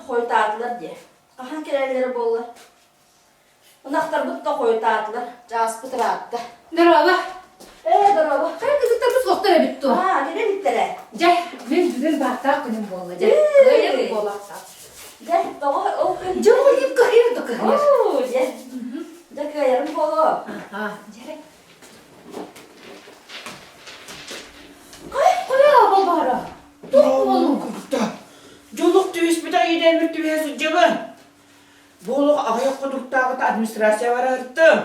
koytadılar diye. Kahan kereleri bollar. Onaktar butta koytadılar. Jas pıtırattı. Merhaba. Daraba. Kaya kızıkta bu sohlara bitti. Ha, ne bittere? Cah, ben güzel bahtar günüm bolla. Cah, öyle bir bolla. De, baba, o gün. Cah, olayım kahir de kahir. Oo, de. De kayarım bolu. Ha, cah. Kaya babara. Dur oğlum. Joluk tüyüs bir de yedenlik tüyüsü cıvın. Boluk ayak kuduktağı da administrasiya var arttım.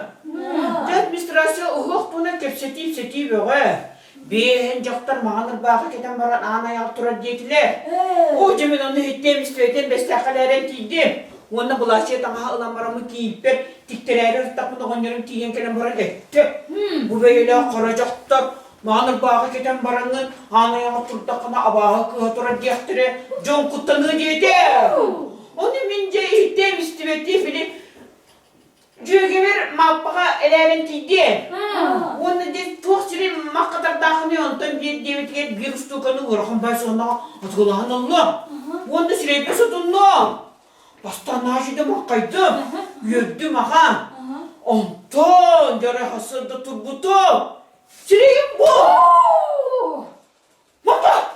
Administrasiya uğuk buna kepsetiyip öğe. Behen jaktar mağanır bağı keten baran ana ayağı turar deytiler. O cemil onu hittem isteyden bestakalerin tiydim. Onu bulaşıya tamaha ılammaramı kiyip ver. Dikteleri ırtapını onların tiyen kelen baran etti. Bu böyle karacaktır. Mağanır bağı keten baranın ana ayağı turtakına abağı kıhatıra diyaktire. Jon kuttanı dedi. Onu mince hittem isteydi bile. Cügever mappaga elerin tiydi. Onu de toksiri makkatar dağını ondan bir devetiye bir ustukanı uğrakan başına atılağın Allah. Onu da sirepe sotunlu. Bastan nacide makkaydım. Yördüm ağa. Ondan yara hasırda turbutu. Sireyim bu. Makka.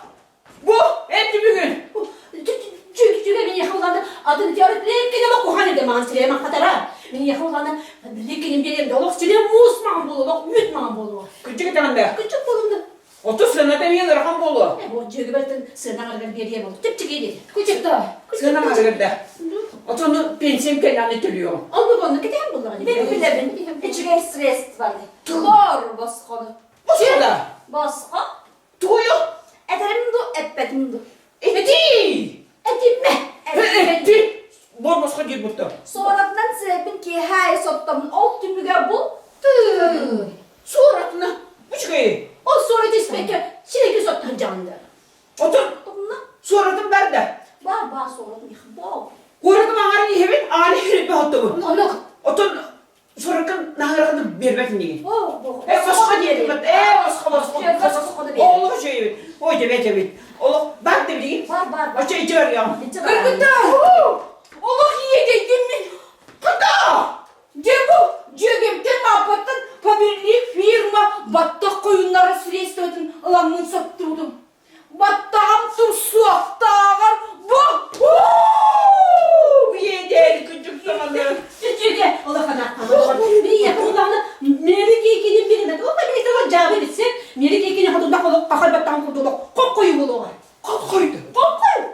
Bu etti bir gün. Çünkü beni yakalandı. Adını tiyaret lekkine bak kuhan edem ansireye makatara. Beni yakalandı. Lekkinin bir yerimde olak sireye musman bolu. Bak mütman bolu. Küçük etemende. Küçük bolumda. 30 senede mi rakam bolu? Bu cügebertin sırna kadar bir yere bolu. Çıp yedi. Küçük de. Sena margırda. Otonu pensim kenanı tülüyor. Onu bunu gidelim bunlar. Benim bile benim. İçine stres vardı. Tuhar baskını. Bu da. Baskı. Tuyu. Ederim du, etmedim du. Eti. Etim mi? Eti. Bor başka değil burada. Sonradan sebebin ki hay sottamın alt tümüge bu. Suratına. Bu çıkayı. O sonra dispeki çileki sottan canlı. Otur. Onunla Suratın berde. var sonradan yıkın bu. Kuratın ağrı yihebin ağrı yihebin hatta bu. Onu. Otur. Suratın nahırını berbetin değil. Bu. Başka değil. Başka. Oğlu şey. O evet. Oğlu ben de bileyim. Var. Açı içi ver ya. Kırgıda. Allah yiyecektim mi? Kıda. Cebu, cügemde mapatın pabirli firma battak koyunları süresi ödün alanını sattırdım. Battağım tursu aktağır bu. Bu yedi küçük zamanı. Cüge. Allah kadar. Bir yakınlarında Merik Ekin'in birine de o da bir zaman cevap etsin. Merik Ekin'in hatunda kalıp kakalbattan kurtulup kop koyu buluğu. Kalk koydu. Kop koyu.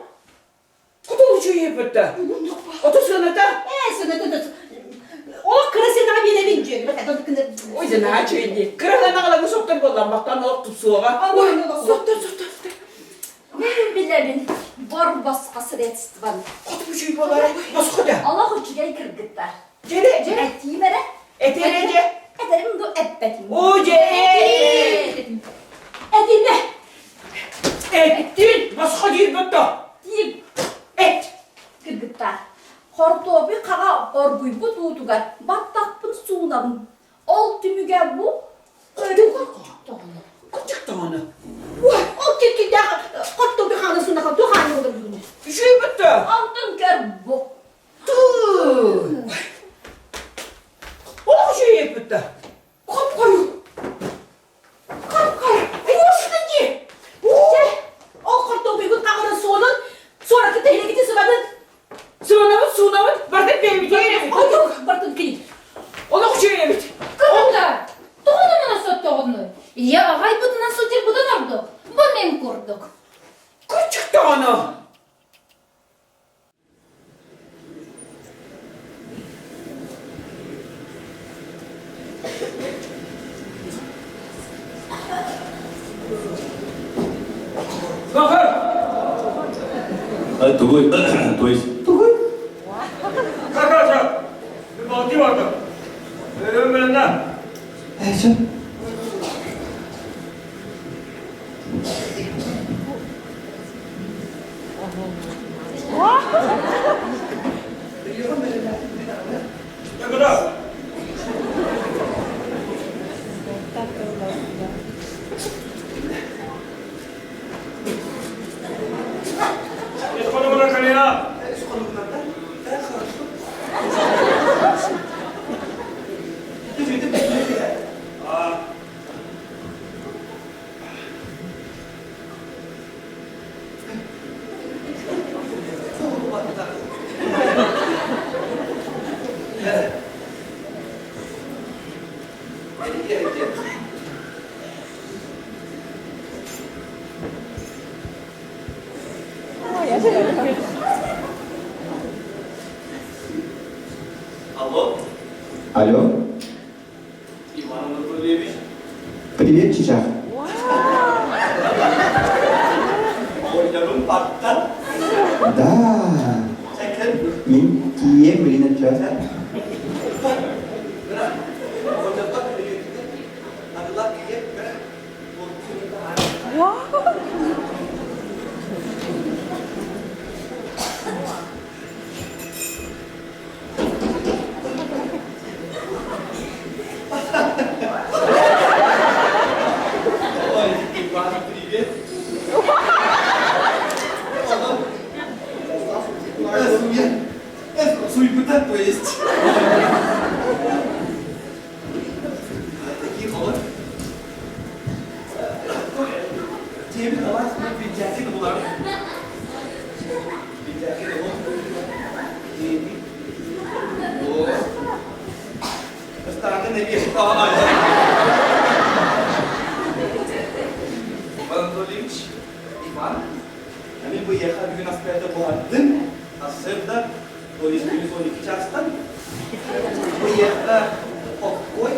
Kutu uçuyor yepette. Otur sınırda. Sınırda. O kırasına bir evin cüge. O yüzden ha çöydü. Kırıklarına kadar soktur kullanmaktan olup tutsuğa. Allah'ım. Soktur. Bilemin var baskısı retsvan. Kutu uçuyor bolara. Nasıl kutu? Allah uçuya kırgıtlar. Cere. Etiyi vere. Eterece. Ederim du etbetim. O cere. Edine. Ettin. Nasıl kutu yepette? Deyip Et. kırgıtlar. Hortobi kağa orguy bu tuğdugar. Battakpın suğunabın. Ol tümüge bu. Öyle Küçük tane. o kirkide hortobi kanasında kaldı. Hani olur bunu. Bir şey yepette. Altın kör bu. Tuuu. O şey yepette. Kop koyu. Kop koyu. Yoslucu. O hortobi bu kanasında soğunun. Sonraki tehine gitti sıvanın. Sığınavın. Bardak benim bir tane. Ay yok. Bartın kilit. Ona uçuyor yepet. Kırgıda. Doğru mu nasıl doğru? Ya ağay bu nasıl değil bu da nerede? Bu nem kurduk. Küçük tane. Bakın. 아, 도 있어. 가자. 이거 어디 왔다? 왜 맨날? 여기다. 이 손으로 걸리나? Алло, Алло, Иван Анатольевич. привет, Чичах. Oylarım battı. Да, Çekin. мен кием ринатчаса. Ой, Иван, привет. Суйбыта, то есть. Такие вот. Тебе давай видяки булар. Видяки да вот. О. Старанга не вешай. Иван Анатольевич, Иван, они выехали 12 года, а сюда, то есть через 12 часов, выехали покой,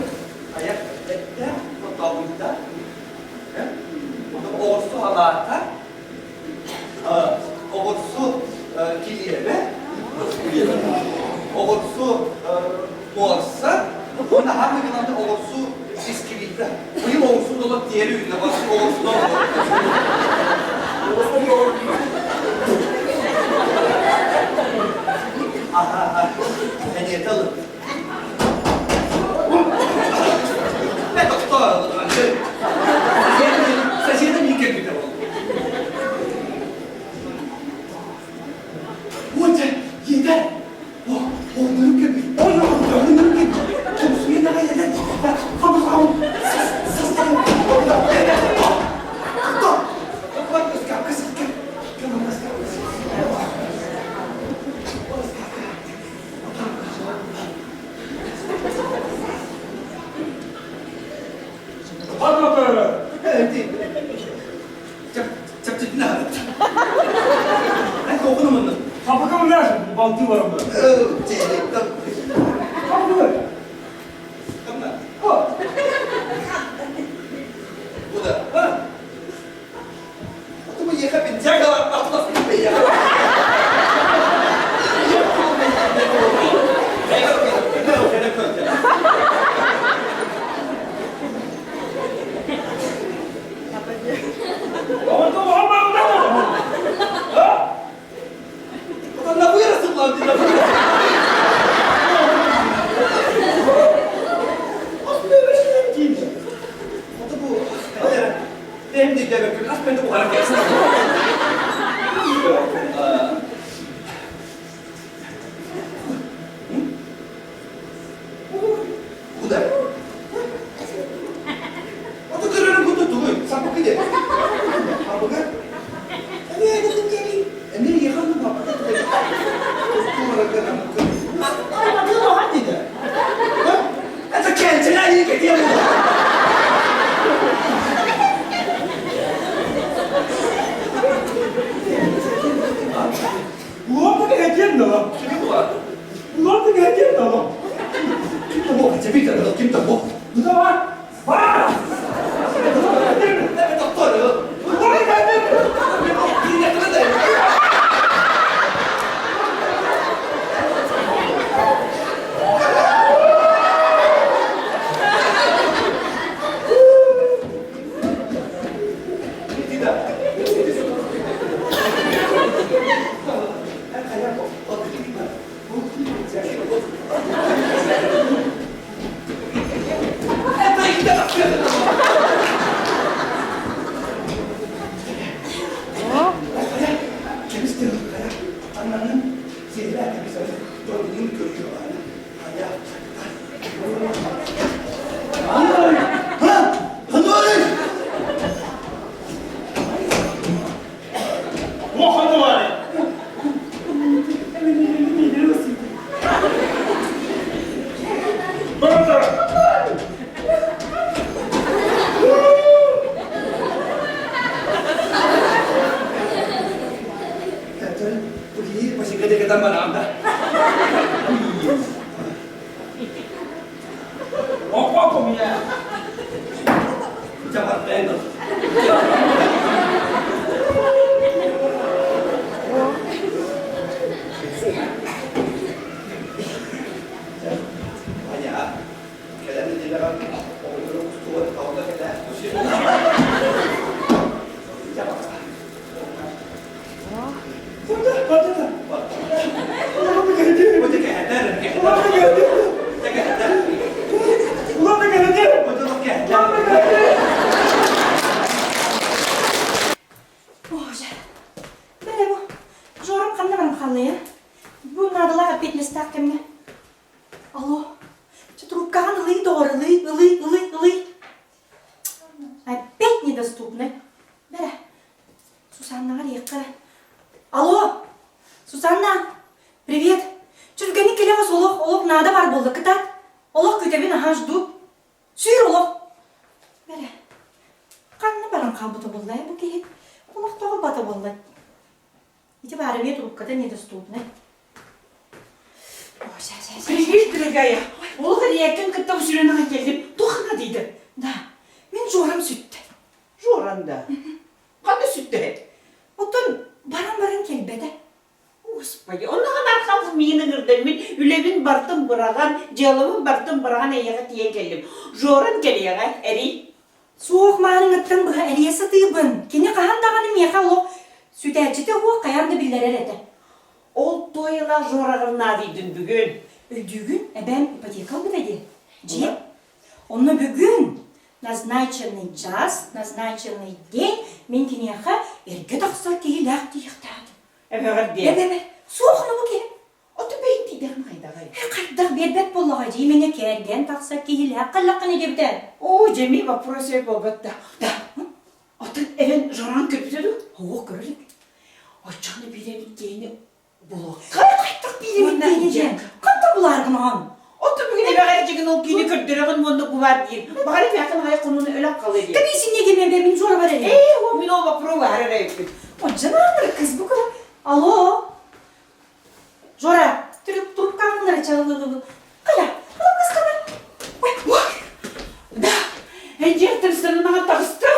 а я это потом да, потом орсу алата, орсу килиеве, орсу морса, ona hangi günde orsu bisküvite. Bu yıl orsu dolu diğer ürüne başka orsu dolu. Aha, ben yeterli. Ben doktor oldum. Соседям не капитал. Вот, еда. Onları köpek. Onları köpek. Komşuya ne hayal Tamam. Hadi bakalım. Evet. Çap ne hadi? Ben kokunu mu? Kapı nerede? Baltı var orada. Kapı var. Bu da. Ha? Atımı yıkabinecek kadar atlasın be ya. Aman da Muhammed orada. Ha? Ulan ne bu yarasın lan? Ne bu yarasın? Aslında öyle şeyler değil. O da bu. Benim de gebeküm. Aslında ben de bu hareket. Bu da. O da kırarım bu da duyuyor. Sapık gidiyor. Ha bakın. Nereye gittin gelin? Nereye yıkandın baba? Ay bak ne o hadi de. Hadi kendine iyi gidiyor bu. Kedan bana anda. Apa ya? Cepat benar. Hanya, kalian tidak akan untuk tuan kau tak ada. Cepat. Betul ke ada dan ke ada. Jaga ada. Betul ke ada. Боже, бәрі бұл. Жорым қамда барым қалды, я? Бұл надылар апетнес тақкемге. Алло, трубкаға ылый доғыр, ылый. Опять недоступны. Бәрі, Сусаннаға рейққы. Алло, Сусанна, привет. Жүргені келе ғыз олық нада бар болды, кітат. Олық күтебен аға жду. Сүйір олық. Бәрі, қанны барым қабыты болды, бұл кейт. Олық тоғы баты болды. Эти баровые трубкада недоступны. Привет, дорогая. Ол рейкен кітап жүреніңе келдім. Тоқына дейді. Да, мен жорам сүтті. Жоранда. Қаны сүтті? Оттан баран келбеді. Господи, онаған арқамыз менің ұрдым. Мен үлебін бартым бұраған, жалымын бартым бұраған әйеға тиен келдім. Жорын келеға, әрей. Соқ мағының ұттан бұға әресі тыйбын. Кені қағандағаны меқа олық сүт әчіті оқ қаянды білдерер әді. Ол тойыла жорағырна дейдің бүгін. Үлдігін әбәм ипотекал бұдайды. Же, оны бүгін назначенный час, назначенный день мен кенеға әрге тақсар кейләқ дейіқтады. Әбәғыр де. Әбәбә, соқыны бұ ке? Оты бейт дейдіғын қайдағай. Қайдақ бербәт болуға жей мене кәрген тақсар кейләқ қалаққыны дебді. О, Жеми вопрос еп олбатта. Да, отын әвен жоран көріпседі? Оқ көрілік. Очаны билебін кейіні бұлық. Қайдақ бербәт дейінен. Қанды бұларғын оған? Оты бүгін әбәғар жеген ол кейіні көрдіріғын мұнды бұлар дейін. Бағар әмәқін ғай құнуны өліп қалы дейін. Табейсін неге мен бәмін жора бар әлі? О, мен ол вопросы әрі әйіппін. О, жанамыр қыз бұл көбі. Алло? Жора, трубкаңын чалды. Қая? Қыз қана? Да, әнжектің сыныңа тағысты.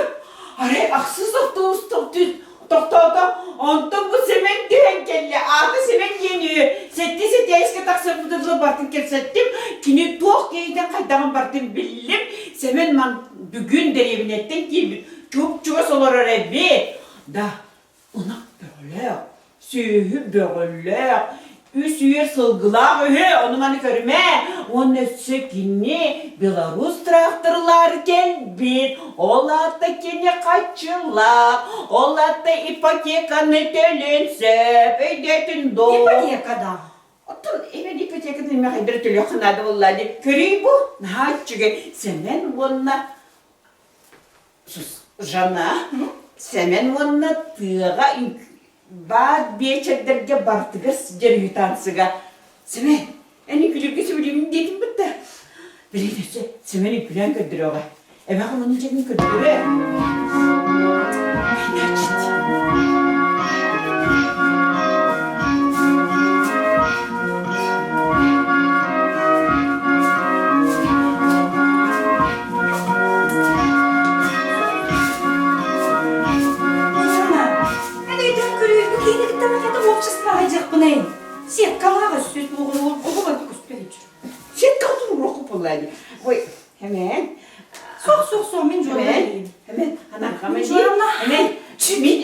Аре, ақсыз автобус тоқтауды. Онтын бұл семен дейін келі. Аты семен ені. Сәтті әске тақсы бұдырлы бартын келсеттім. Күні тоқ кейден қайдағын бартын біліп. Семен ман бүгін дәребінеттен кейбін. Çok солар әрәбе. Да, ona böyle, sühü böyle, üsüyer sılgılar onun anı görme. Onun sökini Belarus traktörler gelbir. Olar da kene kaçırlar. Olar da ipotekanı tölense. Ödetin doğ. Ипотекада. Otur, evet ipoteka demek bir türlü kınadı vallahi. Körüy bu. Ne çünkü semen bununla sus. Жана, сәмен онна тыға бад бечердерге бартыгыр сіздер үйтансыға. Сәмен, әне күлірге сөйлемін дейтін бітті. Білейдесі, сәмені күлен көрдір оға. Әбәғым оның жегін көрдірі. Әйна чет. Сеткалаға сөз болғын оғыға көспелі жүр. Сеткалдың ұрқы болады. Ой, әмен. Соқ, мен жора дейін. Әмен, анарға мен Жорана. Әмен, мен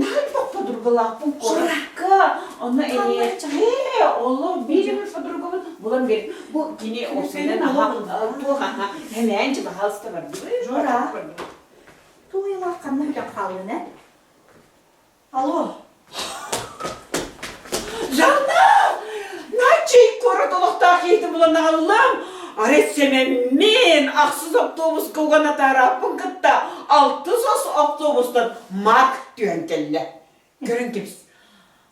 нағын бақ подругалақпын қораққа. Оны әне, олы беремін подругалын. Бұлан берем. Бұл кене осыдан аға. Әмен, жыба қалысты бар. Жора. Тойыла қанна үлі қалды, не? Алло. Жанна! Начай коротолықта кейті бұлан алым. Арetseme men ақсыз автобус кылгана тарапын кытта 600 автобустан марк түйен келді. Көрін кепс.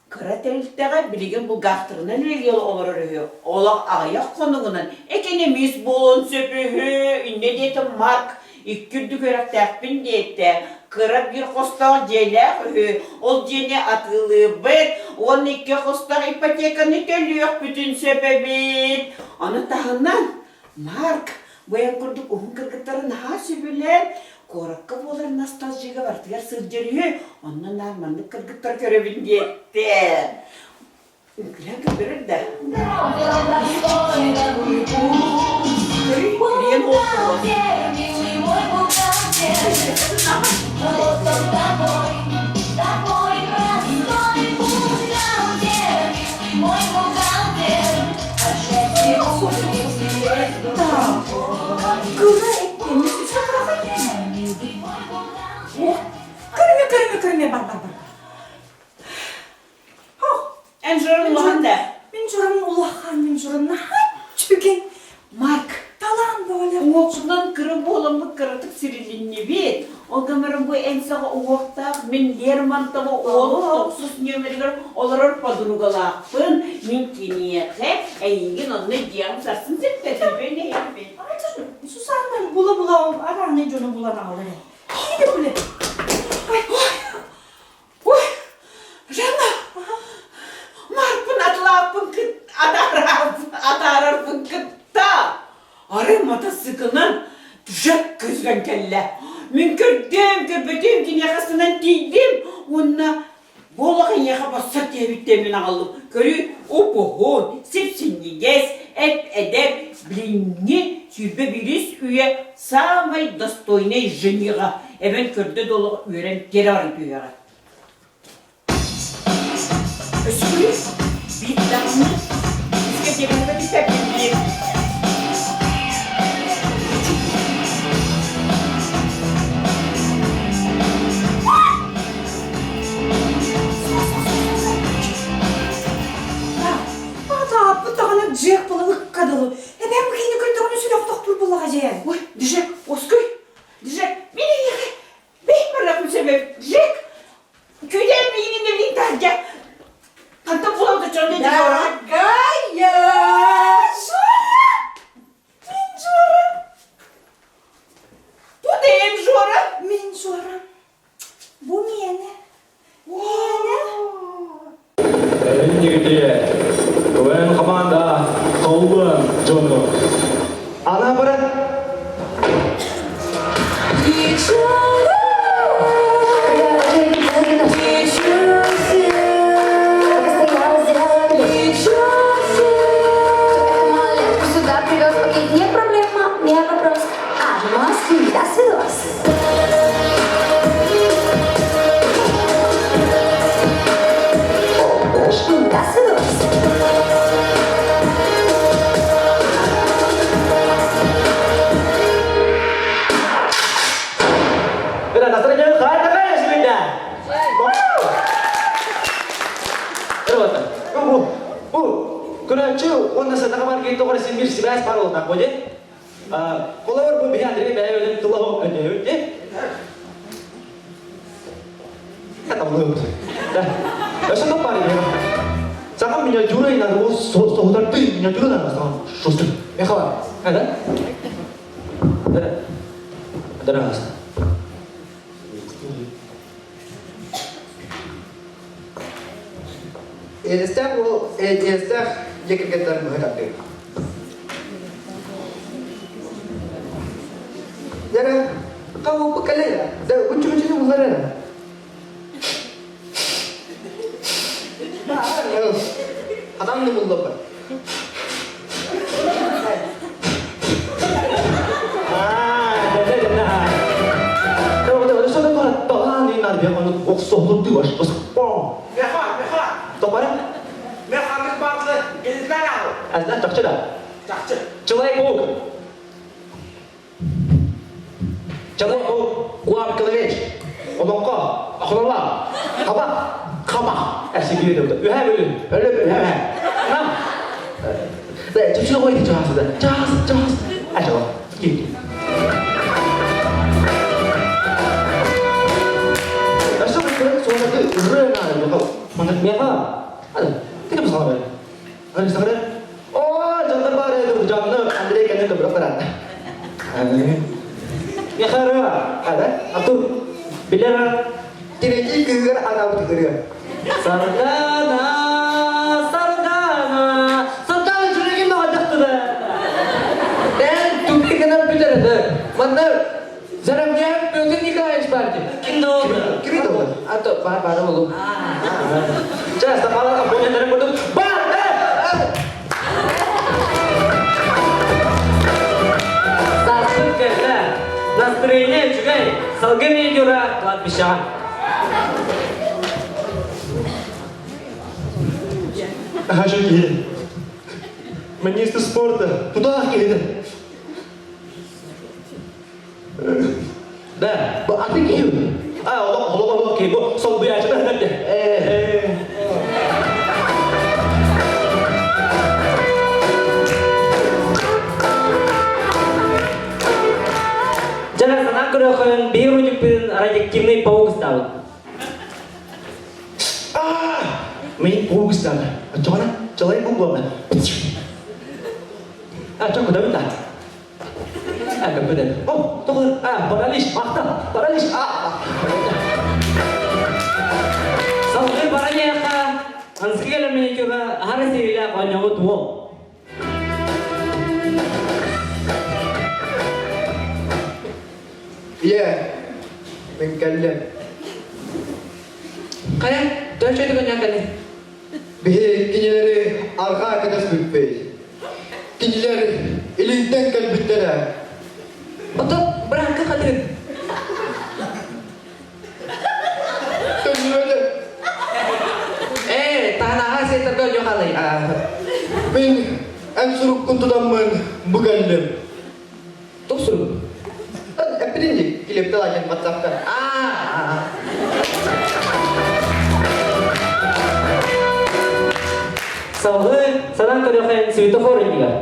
Кыра тәрілттіға білеген бұл ғақтырынан өлгелі олар өрігі. Олақ аяқ қонығынан экенеміз болын сөпігі, үнне деті марк, үккүрді көрік тәкпін деті. Кыра бір қостағы желі ол жене атылы бір, 12 kostaq ipotеканы төлüyor bütün sebebit. Onu tahından Mark Боян курдук ухун кыргыттарын хаасы билен коракка болар ностальжига бартыгар сыржырыйы оннан нармандык кыргыттар көрөбүн диетти. Үкіләгі бірір да. Кірме, бар. En zorun olanda. Мен жұрым ұлақан, мен жұрым нахат чүген. Mark. Талан böyle. Оғынан кірі болымы кірітік сирилинне бет. Оғамырын bu en sağa oğuqtaq, men Lermontovo oğlu toqsuz nömerler olarır padrugalaqpın. Men keniyaqe, әйінген onunla diyam sarsın seppetin böyle yapmayın. Айтыр, Сусаннан була араны жоны булана алыр. Кейді біле. Ой, Жанна, Mark'ın atlapın kıt, atararpın kıtta. Arı motosiklinden düşek kızgan kelle. Münkürdüm, köpüdüm, yakasından tiydim. Onunla bolağın yaka basa tebittemin ağalım. Körü o pohon, sipsinli gez, edep, bilinni, sürbe biris üye, samay dostoynay jeniga. Ben körde dolu öğren, geri arı düyağa. Öskürü, bir damlı, biske cebimde bir tepkili. Джек было выкадало. Ben bu kendi kültürünü sülüktük bir bulacağım. Ой, Джек, Оскар, Джек, beni yıkı. Benim bırakın sebep, Джек. Köyden mi yine evlilik tercih? Hatta buladı çöndü diyor. Дорогая! Жора! Bu da hem Жора. Мен Жора. Bu mene. Егерде КВН команда Колбан Джону. Ана брат. Сюда привез пакет, не проблема, не вопрос. Маски, да, свидос. Да, свидос. Kena nasranya kaya sebenarnya. Terus, bu, kena cuy, orang nasa kamar kita orang simir sibas paru tak boleh. Kalau orang berbicara dari bayar dan tulah aja, oke? Kata belum. Dah, besok apa ni? Jangan menyajuri nak terus saudara tu menyajuri nak sama suster. Kawan, ada? Ada rasa. Esta ya que kita menghadapi. Jangan kamu bekal ya, dah ujung-ujungnya menghadapi. Adam ni mulla pak. Kalau sudah kau tahan ni nak dia kalau oksoh tu was pas pom. Mekha. Tahu apa? Mekha biz bazı gelizler al. Azna cakcı da. Çakçı. Celai bu. Celai bu. Kuat kelej. Onokka. Akhlala. Apa? Kama. Eski bir de. Ühe bölüm. Öyle bir ühe. Nam. Để cho chưa quay thì cho ai cho kịp đã sắp tới số là tự rơi nào được không mà thật mẹ hả thế làm sao vậy anh sao đấy jangan pada itu jangan Andre kayaknya udah berapa dah ya kara ada atau bila Tidak ikut anak itu dia. Sargana, Sargana жүрегім ағадақты да. Ben tüpü kadar bitirdi. Bana Zaramya Pyotr Nikolaevich vardı. Kimdi oldu? Kimi de olur? Atı bana oğlum. Часто қалаға абоненттері көрдім. Бар! Сасып келді. Настроение жүгей. Салғы медиура кладбища. Аша келді. Министр спорта туда келді. Да. Bu atı kim? Ola ki bu sol bir açıda hadi. Jangan senang kedokongan biru jepin raja kimni pau gustav. Mấy cô Gustav, cho nó, cho lấy bút vào nè. Cho cô đỡ ta. Cầm cái này. Tốt hơn. Paralish, paralish. Sau khi barangnya ka, anskela miniatura harus dilihat konyol tuh. Iya. Mengkalam. Kaya, tuh itu kenyakan nih. Bihi kinileri arka arkadaş bütbey. Kinileri elinden kalbitler. Betul, berangkat kalian. Tönüyle. Tanah saya tergolong kali. Ben en suruk kuntulanman bugalım. Tuh suruh. Epirinci kilepte lagi WhatsApp'tan. Sauhe, senang kedokongan svetofor ini kan.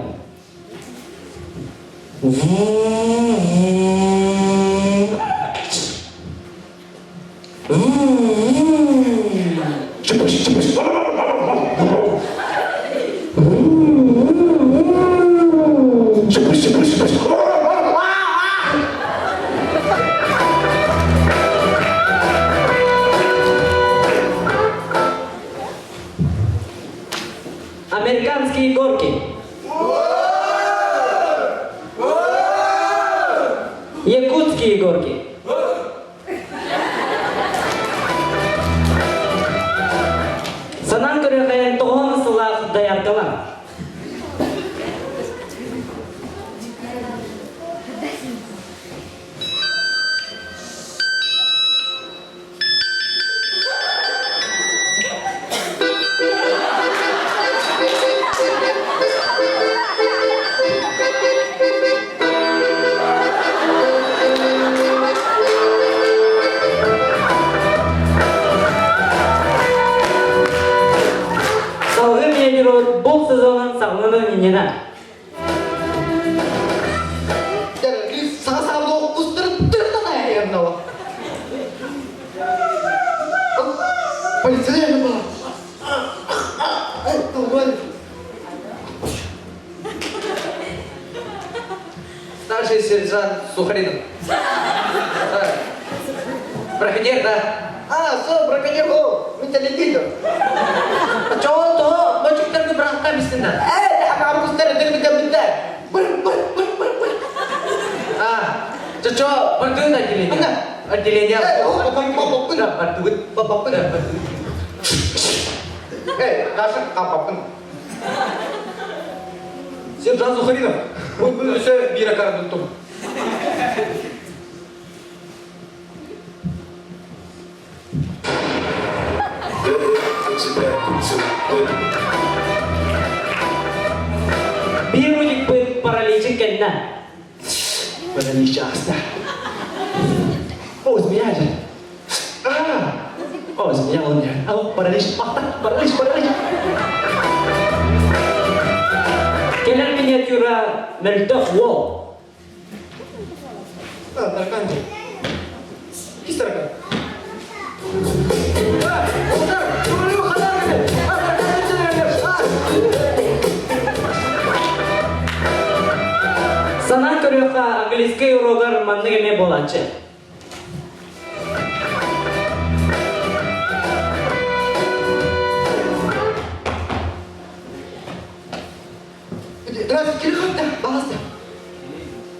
Американские горки. Якутские горки. Санан көреген тоғын сылақ даярдылар. Бұл сезонның сағлығы ненена. Jadi sama-sama lokus tertentu ya nawa. Polisi apa? Tuhan. Старший сержант Сухаринов. Браконьер, да? Браконьер, minta lidido. Contoh, bocok terke berangkat bisnisnya. Aku harus bentar. Cocok, berdua tak jelinya. Jelinya. Bapak kasih apapun. Сержант Сухаринов. Bunu ise bir akar tuttum. Biru jepit paralitik kena. Паралич аста. Змея aja. Змея он ya. Паралич. Паралич. Kalian miniatura meledak wall. Terkanji. Kisahkan. Sana көрөка английский урогар мандыгеме болачы. Здравствуйте, Рихотта. Пожалуйста.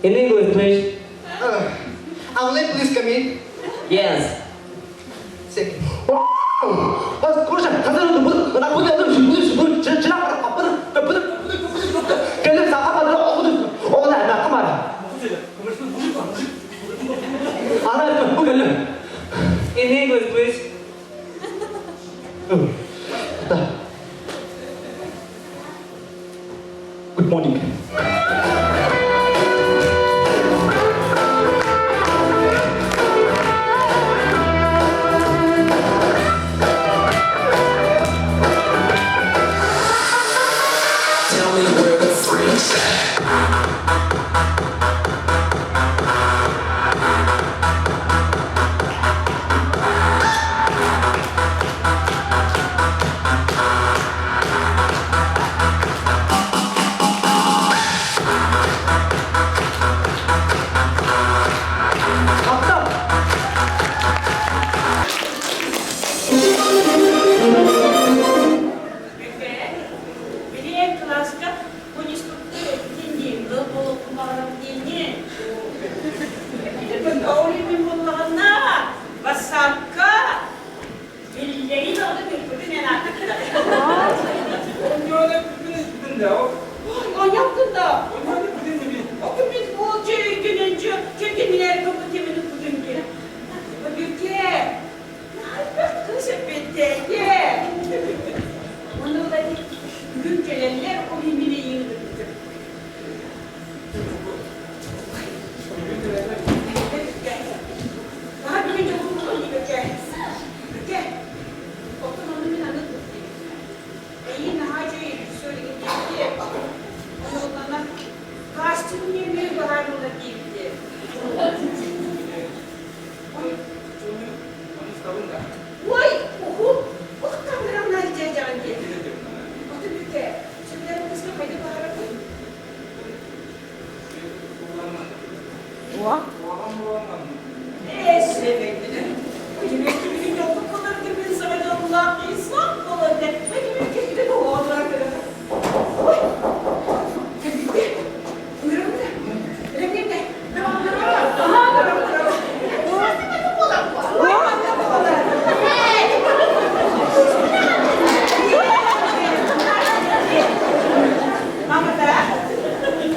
In English, please. Outlet, please come in. Yes. Second. 그러자. 가서는 뭐 나쁘지 않은 뭐 지나가라. 걔는 사과를 어거든. 나 그만. 알아. 뭐 걸려. In English, please. Good morning. Birinci klaska konuştukları dinleyin. Böyle kulağım dinleyin. Ben öğrenim bunlarına basakka birileri de orada bir merak ettiler. Manyaktın da. Bakın biz bu çekince çekinler kapatımını kudunca. Bakın kızı bitti. Onu da güncelerler o birbirine yığılır. Daha birinci okulu gibi gel. Gel. Otonomi anlatır. Yine hacı söyleyeyim diye. Ondan kaçtığım yemeği bahar ola girdi. Vay! Oho! O da kameramla izleyeceğim diye. O da bir de. Şimdi ben kızla haydi bahara koyayım. Sevekli. Yemek gibi bir yolda kalırdı ben sana da Allah insan kalırdı. Benim ülkemde de o oldular kadar. Oy! Tabii. Buyurun da. Öyle de. Devam edelim. Aha! Devam. Mama da.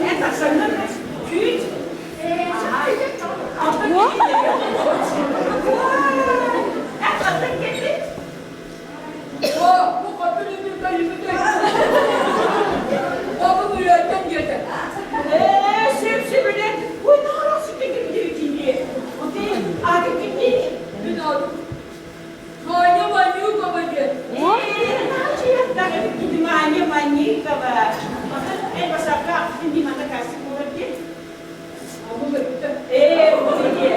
En tasarlanır. Küt. Hindi mana kasih mulut dia. Kamu betul. Begini.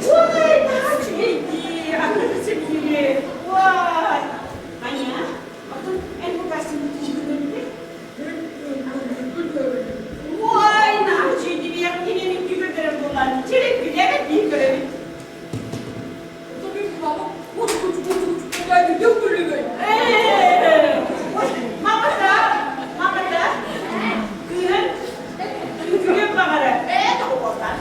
Wah, nak ini. Aku sendiri. Wah, hanya. Aku kasih mulut. Wah, nak ini yang ini juga terbulan. Jadi dia kan di kerja. Tapi kamu, jadi dia boleh. Mama dah. Gülen bana. Tahu bosan.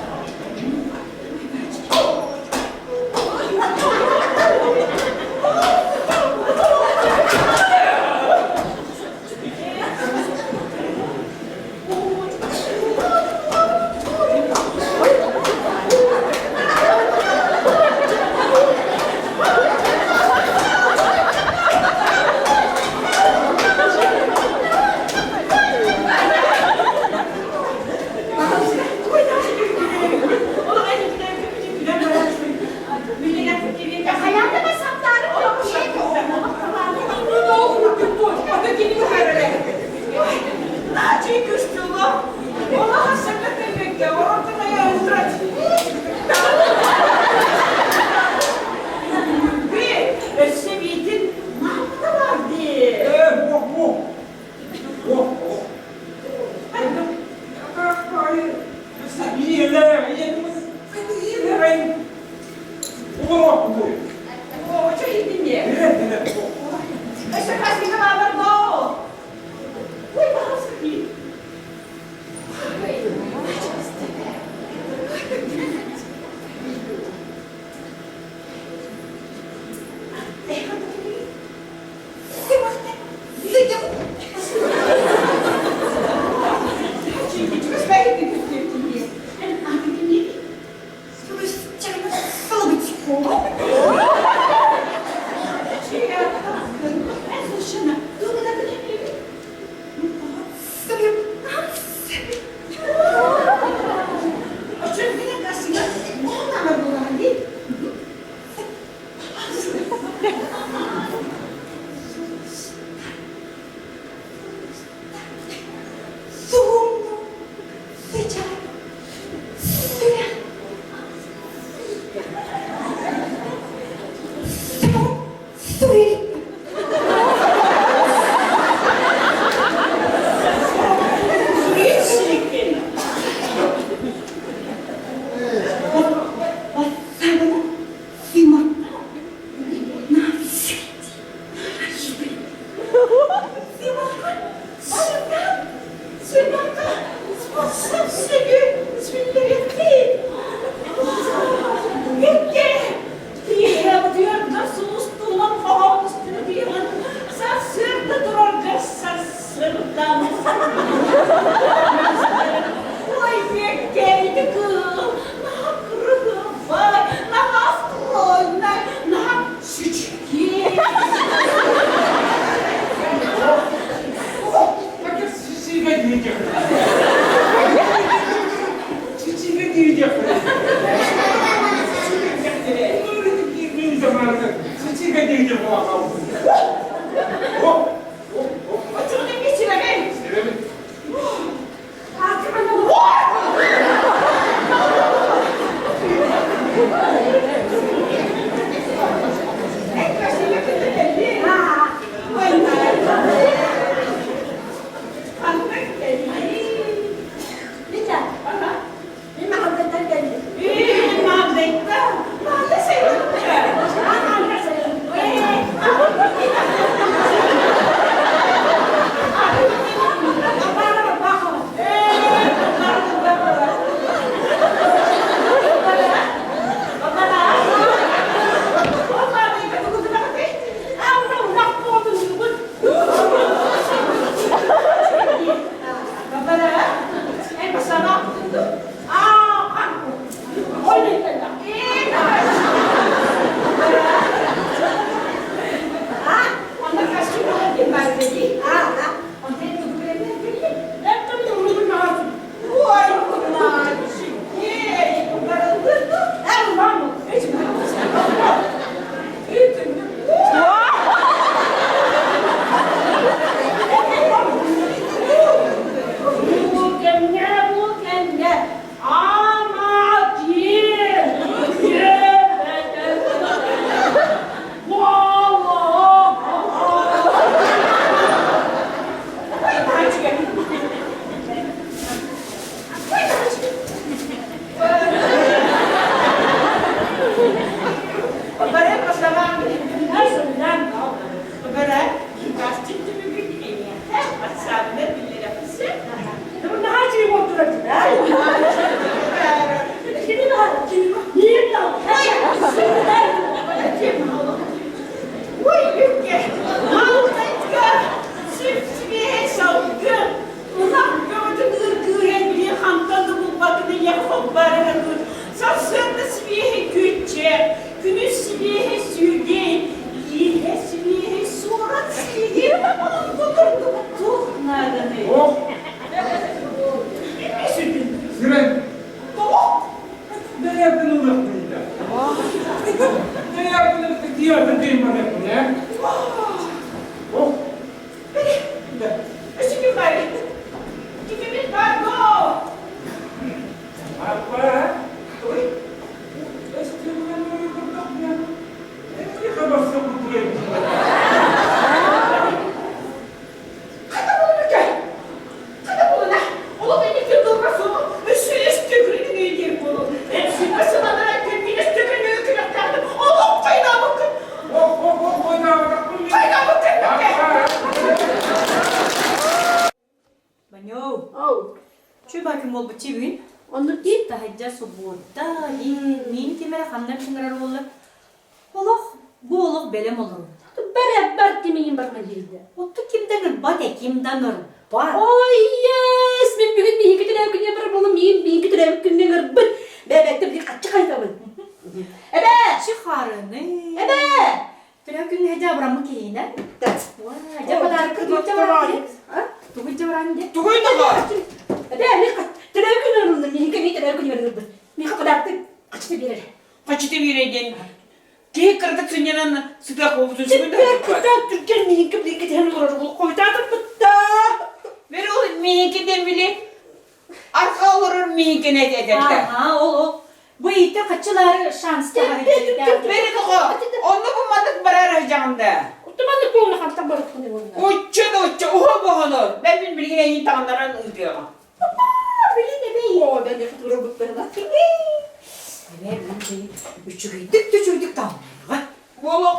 arka olurur mihinkine ederler. Aha ol. Bu iyitte kaçılar şans da var. Beni de o. Onu bulmadık barar hocamda. Otomatik boğunu hatta bırakın bunu. Uçça da uçça. Oha bu onu. Ben bilmediğine iyi tanıdıran ızdığım. O ben de fotoğraflarına. Ne üçüydük düşürdük tam. Oğlum.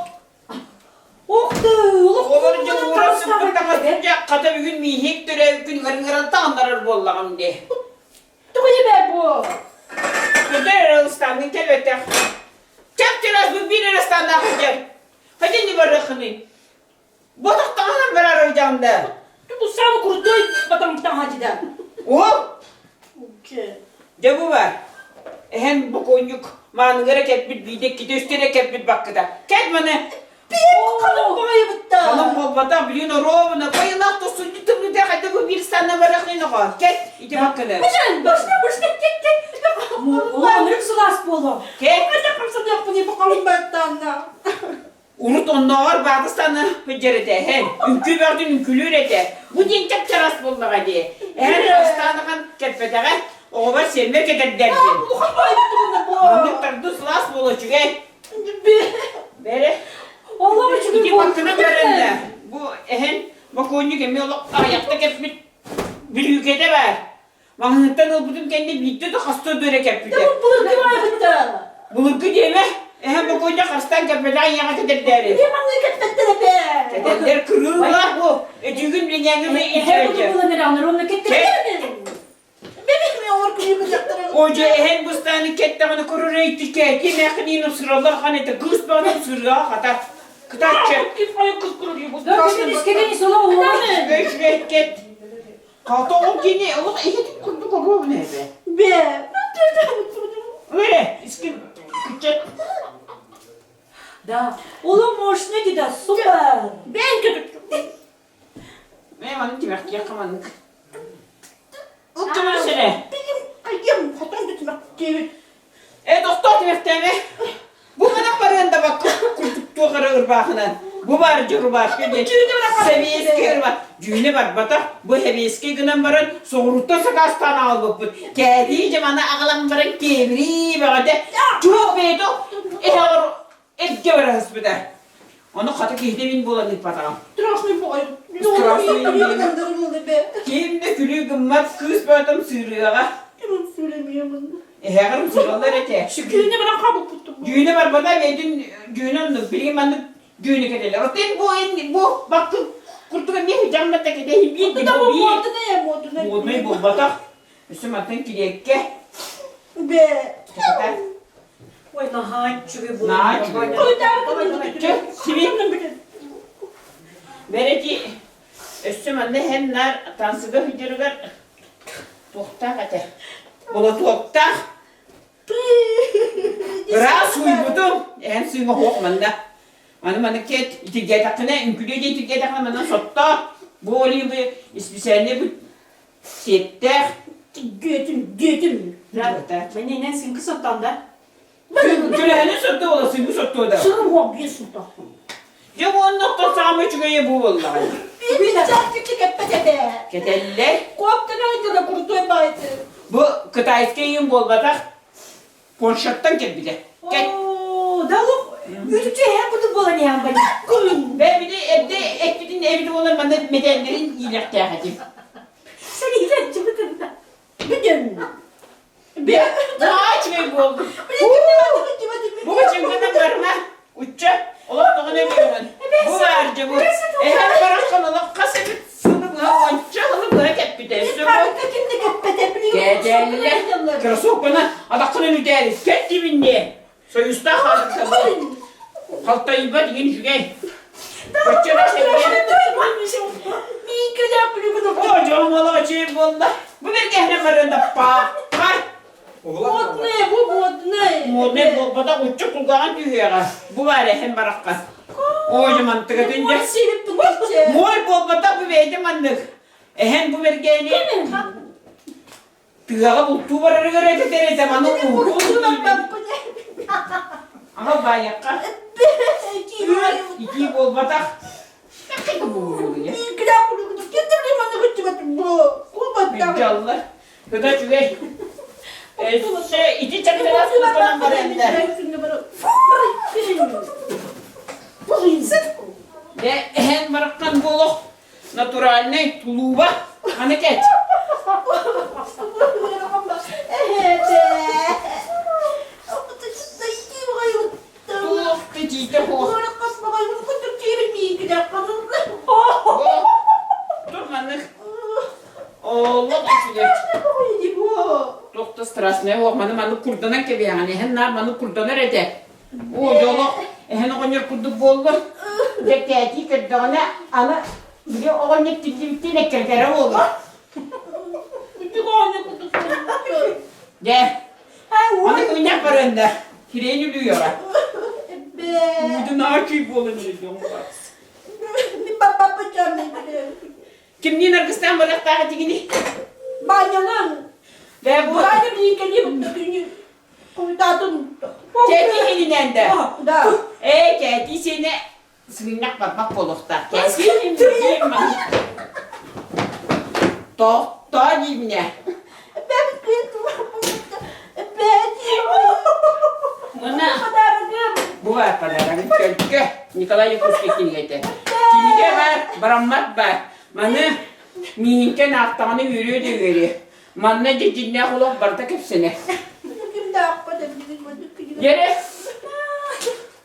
Oktu. Olunca uğraşıp kırtamasınca kata bir gün mihik düre gün garın tanıdırar bollağım diye. Tuğyu be bu. Gider Arabistan'ın kelbette. Çapçıraz bu bir Arabistan'da kıcır. Hadi ne bırakını. Botaktan hanım verar hocamda. Bu sana kurutuy batamıktan hacıda. Oh! Okey. De bu var. Hem bu konyuk manıgara kepbit bidek gidi üstüne kepbit bakkıda. Ket bana. Kalın boyu bitti. Hanım kolbata biliyorsun roğuna bayınak da sucu tıblı de hadi bu bir sana bırakını koy. Ket iti bakkıda. Güzel. Başına git. Ulan ne sulas bolu. Ket. Ne kapsam yapın bakalım benden de. Unut onlar bazı sana hücrede hem ünkü verdin ünkülü ürete. Bu din çok çaras buldu hadi. Eğer hastanıkan ketpedere o var sevmek eder derdi. Bu kadar bitti bunda bu. Anlıklar duslas bulu çünkü. Bere. Allah'ım çünkü İki bakkına görende. Bu ehen bakonyu kemi olak ayakta kepbit bir ülkede ver. Mahmuttan olbudun kendi bitti de hasta döre kepbite. Bu kadar bitti. Bulurku deme. Ehen bakonyu hastan kepbeden yağa eder deri. Memleket bitti be. Kedenler kırılırlar bu. Çünkü bilengimi Her bunu içirecek. bulanır anlar onu kettir. Benim ne olur ki yapacaktırım. Oca ehen bustani kettamını kurur eğitik ki. Yemeğini sırallar hanete. Kız bana sırra hatta. Kıtaççı. Kim ayı kız kuruyor bu? Dördünün iskelenin solu oğlum. Beş ket. Kalta o gini. Allah eğitik kurdu kurdu ne be. Be. Öyle. İskim. Küçük. Da. Oğlum hoş ne dedi süper. Ben kötü. Benim anım demek yakamanlık. Utkumun sene. Benim ayım hatan gitmek gibi. Doktor demek deme. Bu bana paranda bak. Kurtuktuğu kara ırbağına. Bu var cırbar. Seviyeski ırbağ. Cüğüne bak bata. Bu heviyeski günen barın. Soğurutta sakastan al bu. Kediğince bana ağlam barın kevri bağda. Çok beydo. Eğer etke var hıspıda. Onu katı kihdemin bulanık batam. Tıraşlı bu ayı. Straslı be. Kimde külü gımmat kız batam sürüyor. Kimim söylemiyorum. Eğerim sırallar ete. Şükürüne bana kabuk tuttum. Düğüne var bana verdin düğüne onu bileyim ben düğüne gidelim. O sen bu bakın kurtuğa ne hicamda da gideyim bir Bu da bu modu ne modu ne? Bu ne bu batak? Üstüme atın kirekke. Be. Oy nahan çünkü bu. Nahan Koydar. Sivil. Bereki üstüme ne henler tansıga hicirgar. Tokta kate. Bula tokta. Biraz uyudum. En suyuma hokmanda. Manı ket iti getakne ünküde iti getakne mana sotta. Bu olayı bu ispişerine bu setler. Götüm. Ben nenen sin kısıttan da. Gülehane sotta olasın bu sotta da. Sırrı hobiyesin da. Ya bu on nokta sağma çıkıyor bu vallahi. Bir saat küçük hep be. Keteller. Koptu neydi de kurtuya baydı. Bu Kıtayske yiyim bol batak. Ponşattan gel bir de. Gel. Ooo dalıp. Ütücü her kutu bulanıyan bana. Ben bir de evde ekbidin evde olan bana medenlerin iyilik dağıtayım. Sen iyilenci mıydın da? Bugün. Ben daha çıkıyor bu oldu. Bu kaçıncıdan varma. Uçça. Ola da ne biliyorsun? Bu varca bu. Eğer bırakın ola kasabet sınırla uçça alıp hareket bir de. Geceler. Kırasok bana adakını öderiz. Ket dibinde. Soyusta kaldık tabi. Halta ibat yeni şu gel. Kaçına sevgiye. Hocam ola açayım valla. Bu bir gehremarında pak. Kay. Mod ne bu mod ne? Model bu bada uçuk kulağın düğüyor. Bu var ya hem barakka. O zaman tıkatınca. Mod silip tutacak. Mol bu bada bu verdim anlık. Hem bu vergeni. Tüyağa bu tuvarı göre gider zamanı bu. Aha bayakka. İki bol bada. Ne kadar bu oluyor ya? İnşallah. Kıda çüge. İki çakıdan kurtanan var hem de. De hen bırakkan boluk. Naturalne tuluba. Hani geç. Tuluk petite ho. Dur manık. Oğlum açılıyor. Doktor strasne ho manı kurdana gibi yani. Hen nar manı kurdana rede. O yolu hen onyor kurdu bollu. De keti kedana ana bir onyor titti ne kedere oldu. De. Ana kuynak var önde. Kireni duyuyor. Bu da ne ki bolun diyorum bak. Kimliğin arkasından bırak daha tigini. Ve bu keti elinden de. Keti seni sığınak bak bolukta. Keti elinden de. Doktor yine. Bu var padarın kölkü. Nikolay Yakusketini getir. Kimide var, brammat var. Manı mihinken aktanı yürüyor da yürüyor. Manna cicinne kulak bardak hepsine. Yere.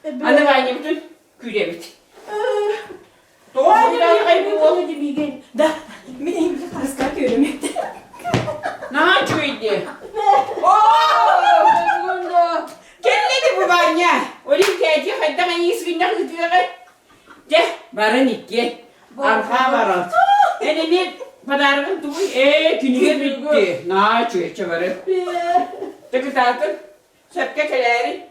Anne ben yaptım. Küre bit. Doğru bir daha kaybı ol. Da, benim bir karıskar görüm. Ne yapıyordu? Ooo! Kendine bu banya. Olimpiyatı hatta ben iyisi günler gidiyor. De, barın iki. Arka var alt. Elini padarın tuğu. Günüge bitti. Ne yapıyor çabarı? Tıkı tatın. Şapka keleri.